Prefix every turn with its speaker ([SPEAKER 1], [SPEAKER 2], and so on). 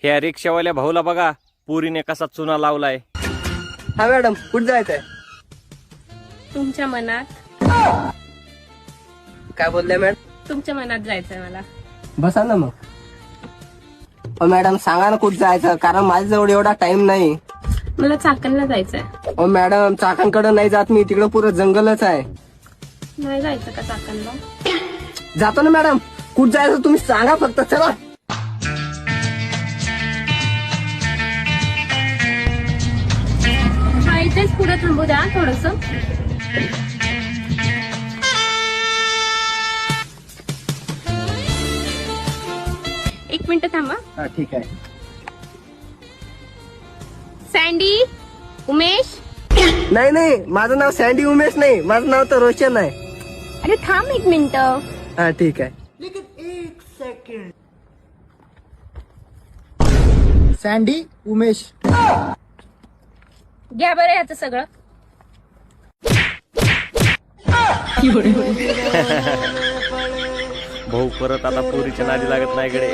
[SPEAKER 1] ह्या रिक्षावाल्या भाऊला बघा, पुरीने कसा चुना लावलाय.
[SPEAKER 2] हा मॅडम, कुठं जायचंय?
[SPEAKER 3] तुमच्या मनात.
[SPEAKER 2] काय बोलले मॅडम?
[SPEAKER 3] तुमच्या मनात जायचंय मला.
[SPEAKER 2] बसा ना मग. मॅडम सांगा ना कुठं जायचं, कारण माझ्याजवळ एवढा टाइम नाही.
[SPEAKER 3] मला चाकणला जायचंय.
[SPEAKER 2] मॅडम चाकणकडे नाही जात मी, तिकडे पुरं जंगलच आहे.
[SPEAKER 3] नाही जायचं का चाकणला?
[SPEAKER 2] जातो ना मॅडम. कुठं जायचं तुम्ही सांगा फक्त, चला.
[SPEAKER 3] हा, इथेच पुढे थांबू द्या थोडस. एक मिनिट थांबा.
[SPEAKER 2] हा ठीक आहे.
[SPEAKER 3] सँडी, उमेश.
[SPEAKER 2] नाही नाही, माझं नाव सँडी उमेश नाही, माझं नाव तर रोशन आहे.
[SPEAKER 3] अरे थांब एक मिनिट.
[SPEAKER 2] हा ठीक आहे.
[SPEAKER 4] सँडी उमेश.
[SPEAKER 3] घ्या बरं याचं सगळं.
[SPEAKER 1] भाऊ परत आता पुरीच्या नादी लागत नाही कडे.